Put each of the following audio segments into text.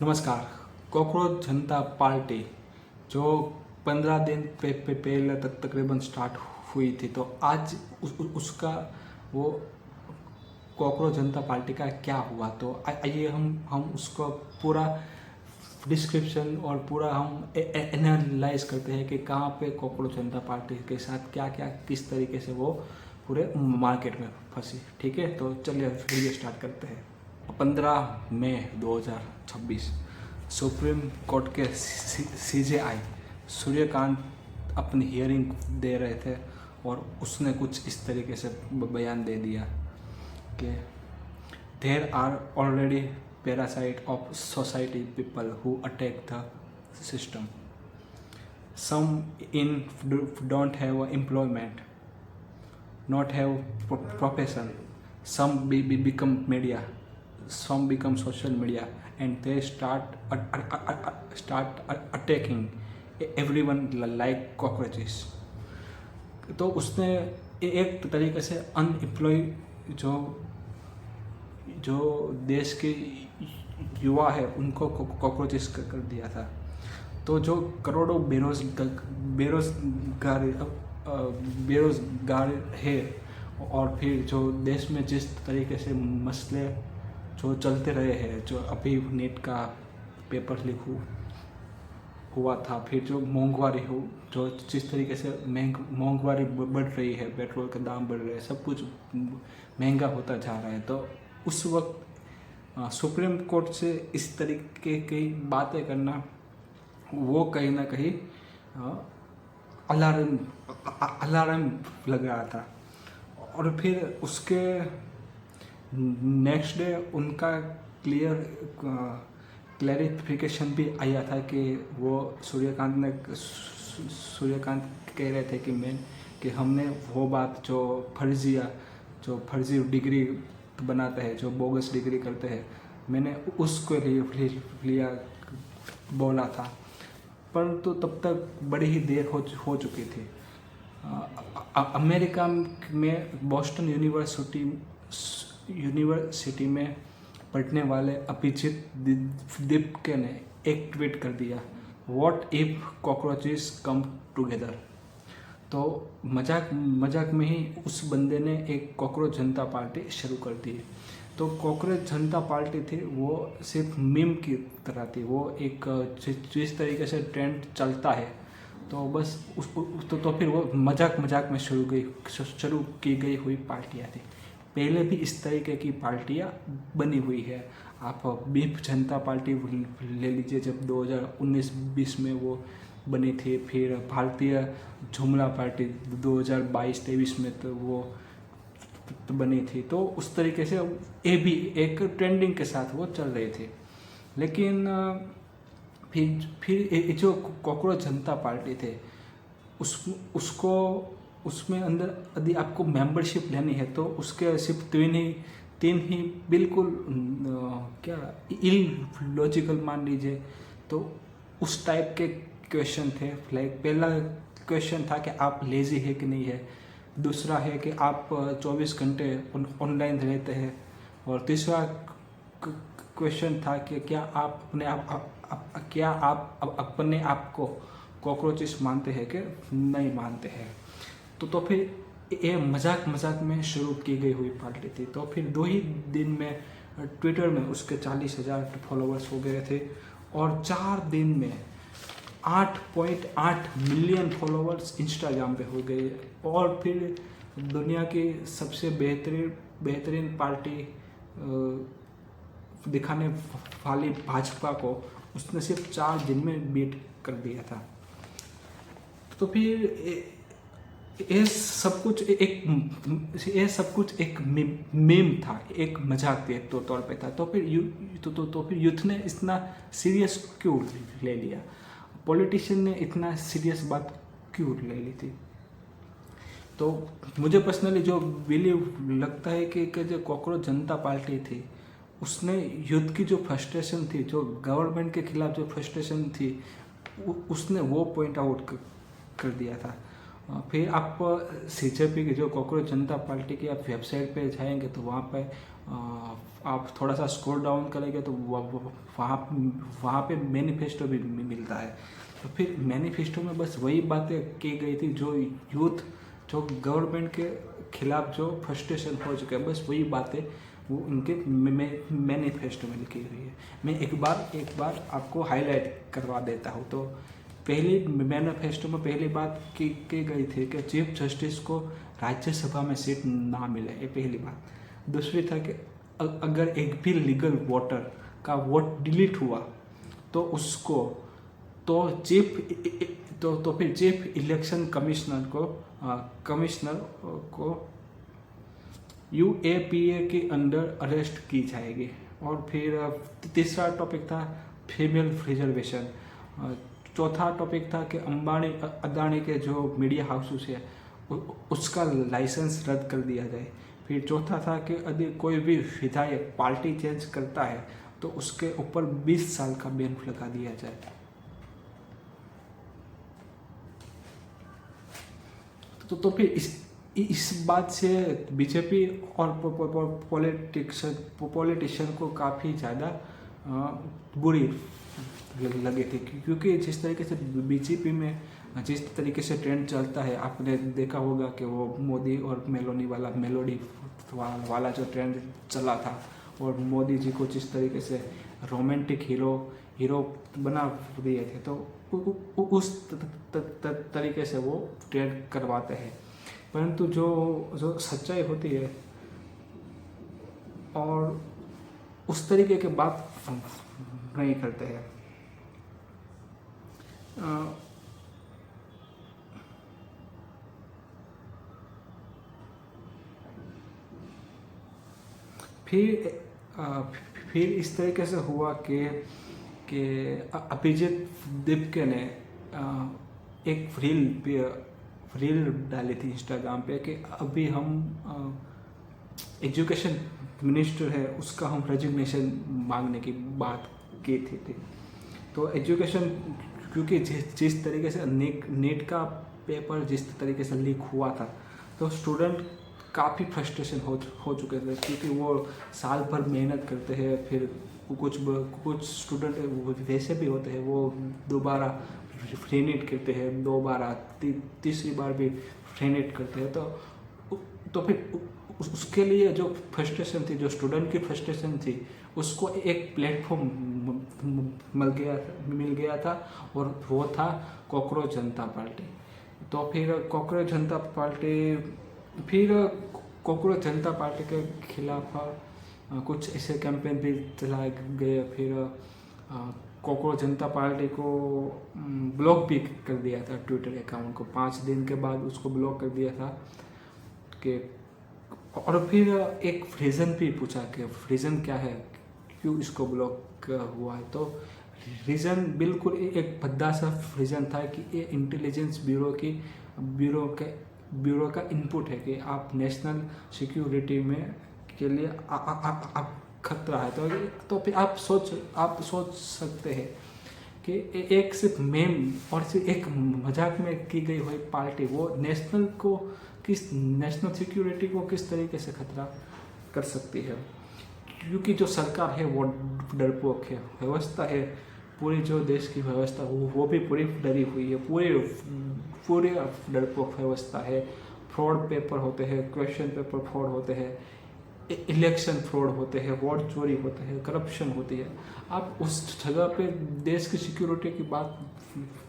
नमस्कार। कॉकरोच जनता पार्टी जो 15 दिन पहले तक तकरीबन स्टार्ट हुई थी, तो आज उसका वो कॉकरोच जनता पार्टी का क्या हुआ, तो आइए हम उसको पूरा डिस्क्रिप्शन और पूरा हम एनालाइज करते हैं कि कहाँ पे कॉकरोच जनता पार्टी के साथ क्या क्या किस तरीके से वो पूरे मार्केट में फंसी। ठीक है, तो चलिए वीडियो स्टार्ट करते हैं। 15 मई 2026 सुप्रीम कोर्ट के सीजेआई सूर्यकांत अपनी हियरिंग दे रहे थे और उसने कुछ इस तरीके से बयान दे दिया कि there are already parasite of society people who attack the system, some in don't have employment, not have profession, some become media, some become social media, and they start attacking everyone like cockroaches. तो उसने एक तरीके से unemployed जो जो देश के युवा है उनको कॉकरोचेस कर दिया था। तो जो करोड़ों बेरोजगार है, और फिर जो देश में जिस तरीके से मसले जो चलते रहे हैं, जो अभी नेट का पेपर लीक हुआ था, फिर जो महंगाई हो, जो जिस तरीके से महंगाई बढ़ रही है, पेट्रोल के दाम बढ़ रहे हैं, सब कुछ महंगा होता जा रहा है। तो उस वक्त सुप्रीम कोर्ट से इस तरीके की बातें करना वो कहीं ना कहीं अलार्म लग रहा था। और फिर उसके नेक्स्ट डे उनका क्लैरिफिकेशन भी आया था कि वो सूर्यकांत कह रहे थे कि हमने वो बात जो फर्जी डिग्री बनाते हैं, जो बोगस डिग्री करते हैं, मैंने उसको लिया बोला था, परंतु तब तक बड़ी ही देर हो चुकी थी। अमेरिका में बॉस्टन यूनिवर्सिटी में पढ़ने वाले अभिजीत दीपके ने एक ट्वीट कर दिया, what if cockroaches come together. तो मजाक में ही उस बंदे ने एक कॉकरोच जनता पार्टी शुरू कर दी। तो कॉकरोच जनता पार्टी थी वो सिर्फ मीम की तरह थी, वो एक जिस तरीके से ट्रेंड चलता है, तो बस तो फिर वो मजाक में शुरू की गई हुई पार्टियाँ थी। पहले भी इस तरीके की पार्टियाँ बनी हुई है। आप बीफ जनता पार्टी ले लीजिए, जब 2019-20 में वो बनी थी। फिर भारतीय जुमला पार्टी 2022-23 में तो वो बनी थी। तो उस तरीके से ये भी एक ट्रेंडिंग के साथ वो चल रही थी। लेकिन फिर जो कॉकरोच जनता पार्टी थे उसको उसमें अंदर यदि आपको मेंबरशिप लेनी है तो उसके सिर्फ तीन ही बिल्कुल क्या इलॉजिकल मान लीजिए, तो उस टाइप के क्वेश्चन थे। लाइक पहला क्वेश्चन था कि आप लेजी है कि नहीं है, दूसरा है कि आप 24 घंटे ऑनलाइन रहते हैं, और तीसरा क्वेश्चन था कि क्या आप अपने आप को कॉकरोचेस मानते हैं कि नहीं मानते हैं। तो फिर ये मजाक में शुरू की गई हुई पार्टी थी। तो फिर 2 ही दिन में ट्विटर में उसके 40,000 फॉलोअर्स हो गए थे, और 4 दिन में 8.8 मिलियन फॉलोअर्स इंस्टाग्राम पे हो गए। और फिर दुनिया की सबसे बेहतरीन पार्टी दिखाने वाली भाजपा को उसने सिर्फ 4 दिन में बीट कर दिया था। तो फिर ये सब कुछ एक मीम था, एक मजाक के तौर पे था। तो फिर यूथ ने इतना सीरियस क्यों ले लिया, पॉलिटिशियन ने इतना सीरियस बात क्यों ले ली थी। तो मुझे पर्सनली जो बिलीव लगता है कि जो कॉकरोच जनता पार्टी थी उसने यूथ की जो फ्रस्ट्रेशन थी, जो गवर्नमेंट के खिलाफ जो फ्रस्ट्रेशन थी, उसने वो पॉइंट आउट कर दिया था। फिर आप सीजेपी की जो कॉकरोच जनता पार्टी की आप वेबसाइट पे जाएंगे तो वहाँ पे आप थोड़ा सा स्क्रॉल डाउन करेंगे तो वहाँ पे मैनिफेस्टो भी मिलता है। तो फिर मैनिफेस्टो में बस वही बातें की गई थी जो यूथ जो गवर्नमेंट के खिलाफ जो फ्रस्ट्रेशन हो चुके हैं, बस वही बातें वो उनके मैनिफेस्टो में लिखी हुई है। मैं एक बार आपको हाईलाइट करवा देता हूँ। तो पहली मैनिफेस्टो में पहली बात की गई थी कि चीफ जस्टिस को राज्यसभा में सीट ना मिले, ये पहली बात। दूसरी था कि अगर एक भी लीगल वोटर का वोट डिलीट हुआ तो उसको तो फिर चीफ इलेक्शन कमिश्नर को UAPA के अंडर अरेस्ट की जाएगी। और फिर तीसरा टॉपिक था फीमेल रिजर्वेशन। चौथा टॉपिक था कि अंबानी अदानी के जो मीडिया हाउसेस है उसका लाइसेंस रद्द कर दिया जाए। फिर चौथा था कि यदि कोई भी विधायक पार्टी चेंज करता है तो उसके ऊपर 20 साल का बैन लगा दिया जाए। तो फिर इस बात से बीजेपी और पॉलिटिशियन को काफ़ी ज़्यादा बुरी लगे थे, क्योंकि जिस तरीके से बीजेपी में जिस तरीके से ट्रेंड चलता है, आपने देखा होगा कि वो मोदी और मेलोडी वाला जो ट्रेंड चला था, और मोदी जी को जिस तरीके से रोमांटिक हीरो बना दिए थे, तो उस तरीके से वो ट्रेंड करवाते हैं। परंतु जो सच्चाई होती है और उस तरीके की बात नहीं करते हैं। फिर इस तरीके से हुआ कि अभिजीत दीपके ने एक रील डाली थी इंस्टाग्राम पे कि अभी हम एजुकेशन मिनिस्टर है उसका हम रेजिग्नेशन मांगने की बात की थी। तो एजुकेशन, क्योंकि जिस तरीके से नीट का पेपर जिस तरीके से लीक हुआ था, तो स्टूडेंट काफ़ी फ्रस्ट्रेशन हो चुके थे, क्योंकि वो साल भर मेहनत करते हैं। फिर कुछ स्टूडेंट वैसे भी होते हैं, वो दोबारा रीनीट करते हैं, दोबारा तीसरी बार भी रीनीट करते हैं। तो फिर उसके लिए जो फ्रस्ट्रेशन थी, जो स्टूडेंट की फ्रस्ट्रेशन थी, उसको एक प्लेटफॉर्म मिल गया था, और वो था कॉकरोच जनता पार्टी। तो फिर कॉकरोच जनता पार्टी के खिलाफ कुछ ऐसे कैंपेन भी चलाए गए। फिर कॉकरोच जनता पार्टी को ब्लॉक भी कर दिया था, ट्विटर अकाउंट को 5 दिन के बाद उसको ब्लॉक कर दिया था कि। और फिर एक रीज़न भी पूछा कि रीज़न क्या है, क्यों इसको ब्लॉक हुआ है। तो रीज़न बिल्कुल एक भद्दा सा रीज़न था कि ये इंटेलिजेंस ब्यूरो का इनपुट है कि आप नेशनल सिक्योरिटी में के लिए आप खतरा है। तो फिर आप सोच सकते हैं कि एक सिर्फ मेम और सिर्फ एक मजाक में की गई हुई पार्टी वो नेशनल सिक्योरिटी को किस तरीके से खतरा कर सकती है। क्योंकि जो सरकार है वो डरपोक है, व्यवस्था है पूरी, जो देश की व्यवस्था वो भी पूरी डरी हुई है, पूरे डरपोक व्यवस्था है। फ्रॉड पेपर होते हैं, क्वेश्चन पेपर फ्रॉड होते हैं, इलेक्शन फ्रॉड होते हैं, वोट चोरी होते हैं, करप्शन होती है। आप उस जगह पे देश की सिक्योरिटी की बात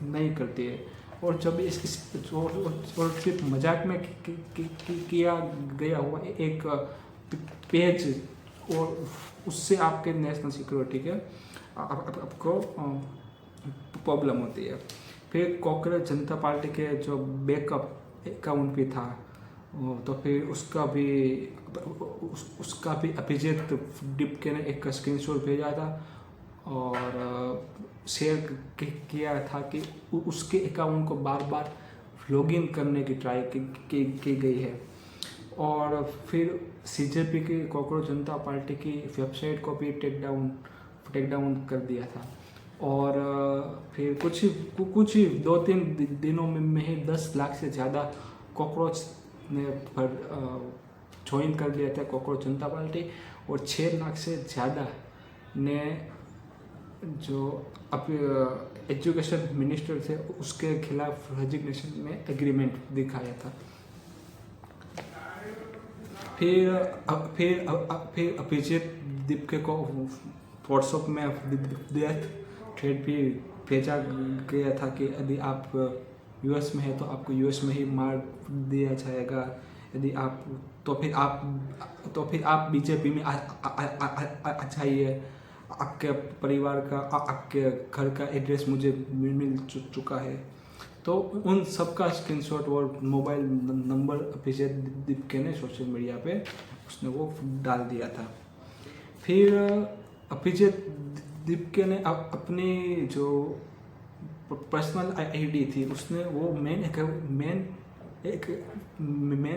नहीं करती है। और जब और सिर्फ मजाक में किया गया हुआ एक पेज, और उससे आपके नेशनल सिक्योरिटी के आपको प्रॉब्लम होती है। फिर कॉकरोच जनता पार्टी के जो बैकअप अकाउंट भी था, तो फिर उसका भी अभिजीत दीपके ने एक स्क्रीनशॉट भेजा था और शेयर किया था कि उसके अकाउंट को बार बार लॉगिन करने की ट्राई की गई है। और फिर CJP की कॉकरोच जनता पार्टी की वेबसाइट को भी टेक डाउन कर दिया था। और फिर कुछ ही 2-3 दिनों में ही 10 लाख से ज़्यादा कॉकरोच ने ज्वाइन कर लिया था कॉकरोच जनता पार्टी। और 6 लाख से ज़्यादा ने जो एजुकेशन मिनिस्टर थे उसके खिलाफ रेजिग्नेशन में एग्रीमेंट दिखाया था। फिर अभिजीत दीपके को व्हाट्सएप में डेथ थ्रेड भी भेजा गया था कि यदि आप यूएस में है तो आपको यूएस में ही मार दिया जाएगा, यदि आप तो फिर आप बीजेपी में आ जाइए, आपके परिवार का आपके घर का एड्रेस मुझे मिल चुका है। तो उन सब का स्क्रीनशॉट और मोबाइल नंबर अभिजीत दीपके ने सोशल मीडिया पे उसने वो डाल दिया था। फिर अभिजीत दीपके ने अपनी जो पर्सनल आईडी थी उसने वो मेन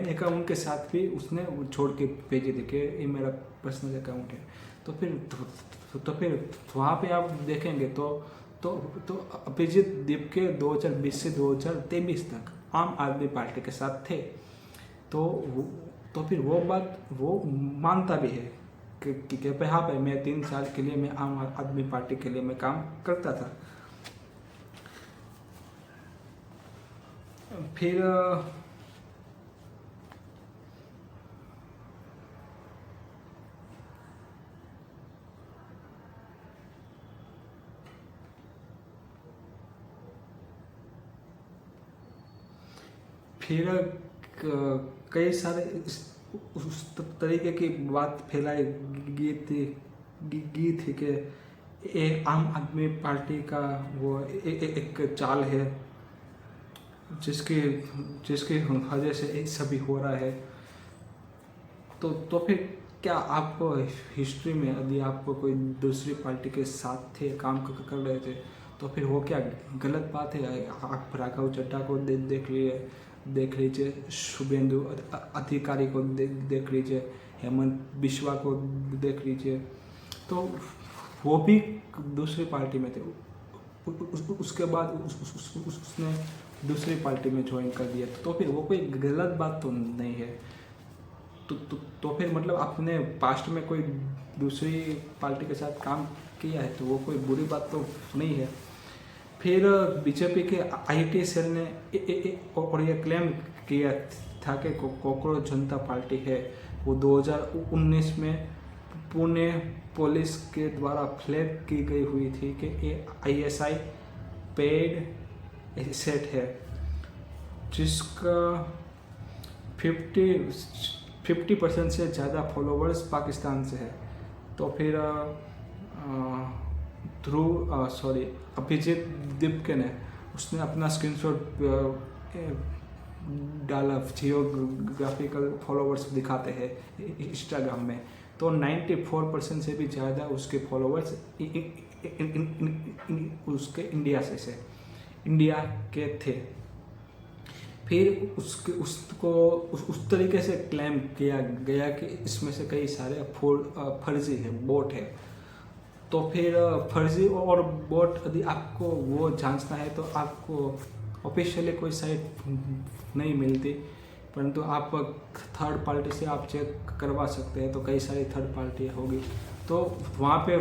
अकाउंट के साथ भी उसने छोड़ के भेजे थे कि ये मेरा पर्सनल अकाउंट है। तो फिर वहाँ पे आप देखेंगे तो अभिजीत दीपके 2020 से 2023 तक आम आदमी पार्टी के साथ थे। तो फिर वो बात वो मानता भी है कि हाँ भाई मैं 3 साल के लिए मैं आम आदमी पार्टी के लिए मैं काम करता था। फिर कई सारे उस तरीके की बात फैलाई गई थी कि एक आम आदमी पार्टी का वो एक चाल है जिसकी वजह से सभी हो रहा है। तो फिर क्या आपको हिस्ट्री में यदि आपको कोई दूसरी पार्टी के साथ थे काम कर रहे थे तो फिर वो क्या गलत बात है? आप राघव चड्ढा को देख लीजिए, शुभेंदु अधिकारी को देख लीजिए, हेमंत बिश्वा को देख लीजिए, तो वो भी दूसरी पार्टी में थे। उसके बाद उसने दूसरी पार्टी में ज्वाइन कर दिया, तो फिर वो कोई गलत बात तो नहीं है। तो फिर मतलब आपने पास्ट में कोई दूसरी पार्टी के साथ काम किया है तो वो कोई बुरी बात तो नहीं है। फिर बीजेपी के आईटी सेल ने और ये क्लेम किया था कि कॉकरोच जनता पार्टी है वो 2019 में पुणे पुलिस के द्वारा फ्लैग की गई हुई थी कि ISI पेड एसेट है जिसका 50% से ज़्यादा फॉलोवर्स पाकिस्तान से है। तो फिर अभिजीत दीपके ने उसने अपना स्क्रीनशॉट डाला, जियोग्राफिकल फॉलोवर्स दिखाते हैं इंस्टाग्राम में, तो 94% से भी ज़्यादा उसके फॉलोवर्स उसके इंडिया के थे। फिर उस तरीके से क्लेम किया गया कि इसमें से कई सारे फर्जी है, बोट है। तो फिर फर्जी और बोट यदि आपको वो जांचना है तो आपको ऑफिशियली कोई साइट नहीं मिलती, परंतु आप थर्ड पार्टी से आप चेक करवा सकते हैं। तो कई सारी थर्ड पार्टी होगी, तो वहाँ पे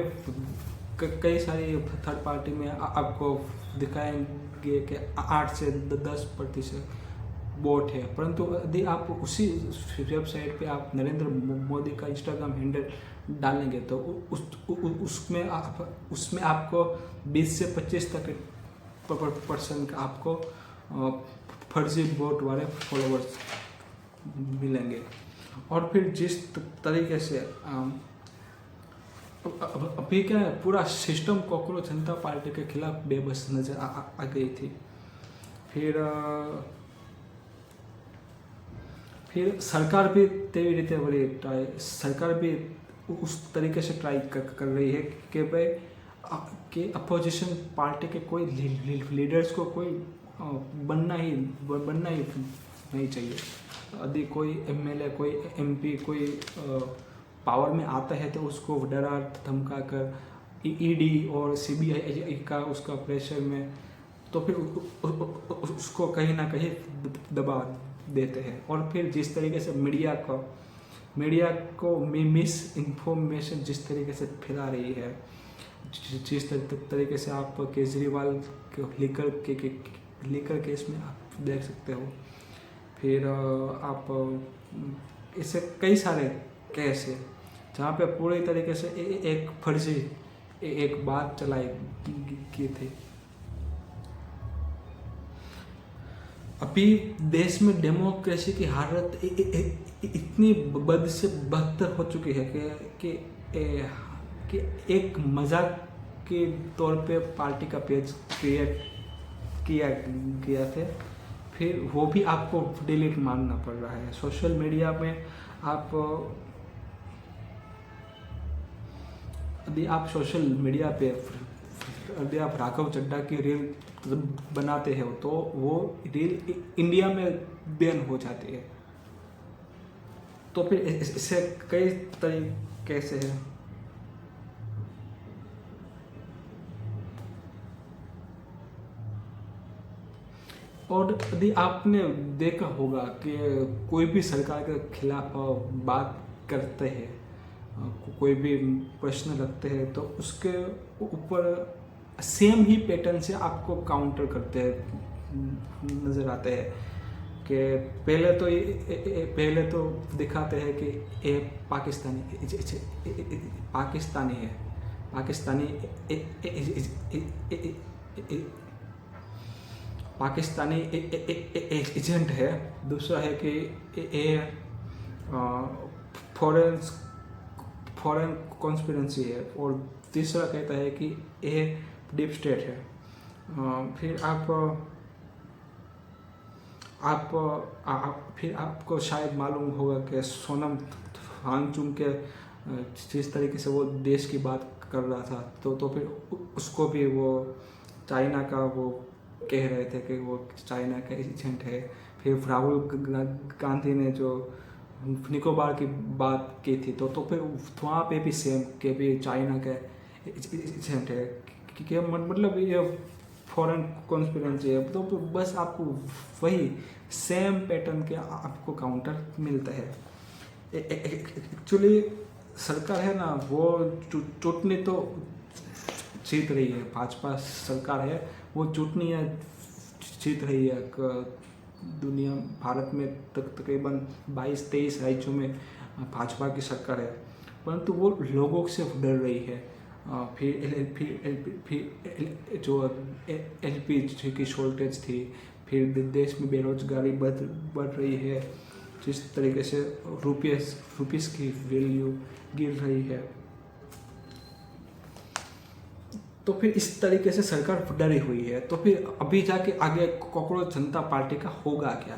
कई सारी थर्ड पार्टी में आपको दिखाएंगे कि 8 से 10% बोट है। परंतु यदि आप उसी वेबसाइट पे आप नरेंद्र मोदी का इंस्टाग्राम हैंडल डालेंगे तो उसमें आपको 20 से 25% का आपको फर्जी बोट वाले फॉलोवर्स मिलेंगे। और फिर जिस तरीके से अभी क्या पूरा सिस्टम कॉकरोच जनता पार्टी के खिलाफ बेबस नजर आ गई थी। फिर सरकार भी तेरी रीते बड़ी ट्राई, सरकार भी उस तरीके से ट्राई कर रही है कि भाई कि अपोजिशन पार्टी के कोई लीडर्स को कोई बनना ही नहीं चाहिए। यदि कोई MLA कोई MP कोई पावर में आता है तो उसको डरा धमका कर ED और CBI का उसका प्रेशर में तो फिर उसको कहीं ना कहीं दबा देते हैं। और फिर जिस तरीके से मीडिया का मीडिया को मिस इन्फॉर्मेशन जिस तरीके से फैला रही है, जिस तरीके से आप केजरीवाल के लीकर केस में आप देख सकते हो, फिर आप इससे कई सारे केस है जहाँ पे पूरी तरीके से एक फर्जी एक बात चलाई की थी। अभी देश में डेमोक्रेसी की हालत इतनी बद से बदतर हो चुकी है कि एक मजाक के तौर पे पार्टी का पेज क्रिएट किया गया थे, फिर वो भी आपको डिलीट मानना पड़ रहा है। सोशल मीडिया में यदि आप सोशल मीडिया पे यदि आप राघव चड्ढा की रील बनाते हो तो वो रील इंडिया में बैन हो जाती है। तो फिर इससे कई तरीके से है। और यदि आपने देखा होगा कि कोई भी सरकार के खिलाफ बात करते हैं, कोई भी प्रश्न रखते हैं, तो उसके ऊपर सेम ही पैटर्न से आपको काउंटर करते हैं नज़र आते हैं कि पहले तो दिखाते हैं कि ये पाकिस्तानी है, पाकिस्तानी एजेंट है। दूसरा है कि ये फॉरेन कॉन्स्पिरेंसी है, और तीसरा कहता है कि ये डीप स्टेट है। फिर फिर आपको शायद मालूम होगा कि सोनम वांगचुक के जिस तरीके से वो देश की बात कर रहा था, तो फिर उसको भी वो चाइना का वो कह रहे थे कि वो चाइना का एजेंट है। फिर राहुल गांधी ने जो निकोबार की बात की थी, तो फिर वहाँ पे भी सेम के भी चाइना का एजेंट है, कि मतलब ये फॉरेन कॉन्स्पिरेंसी है। तो बस आपको वही सेम पैटर्न के आपको काउंटर मिलता है। एक्चुअली सरकार है ना, वो चुटनी तो जीत रही है, भाजपा सरकार है वो चुटनियाँ जीत रही है। दुनिया भारत में तकरीबन 22-23 राज्यों में भाजपा की सरकार है, परंतु वो लोगों से डर रही है। फिर जो एलपीजी की शॉर्टेज थी, फिर देश में बेरोजगारी बढ़ रही है, जिस तरीके से रुपीस की वैल्यू गिर रही है, तो फिर इस तरीके से सरकार डरी हुई है। तो फिर अभी जाके आगे कॉकरोच जनता पार्टी का होगा क्या?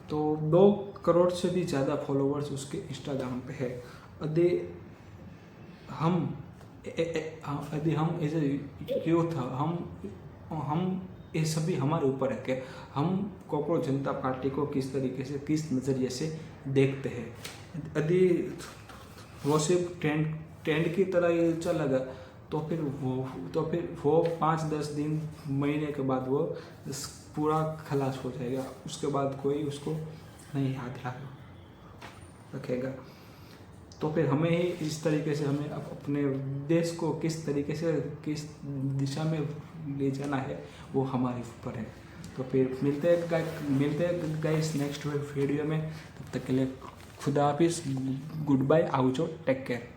तो 2 करोड़ से भी ज़्यादा फॉलोवर्स उसके इंस्टाग्राम पे है। यदि हम एज ए यूथ हम ये सभी हमारे ऊपर है कि हम कॉकरोच जनता पार्टी को किस तरीके से, किस नज़रिए से देखते हैं। यदि वो सिर्फ ट्रेंड की तरह ये चलेगा तो फिर वो 5-10 दिन, महीने के बाद वो पूरा खलास हो जाएगा। उसके बाद कोई उसको नहीं याद रखेगा। तो फिर हमें ही इस तरीके से हमें अपने देश को किस तरीके से, किस दिशा में ले जाना है, वो हमारे ऊपर है। तो फिर मिलते हैं गाइस नेक्स्ट वीडियो में। तब तक के लिए खुदा हाफिज़, गुड बाय, आओ टेक केयर।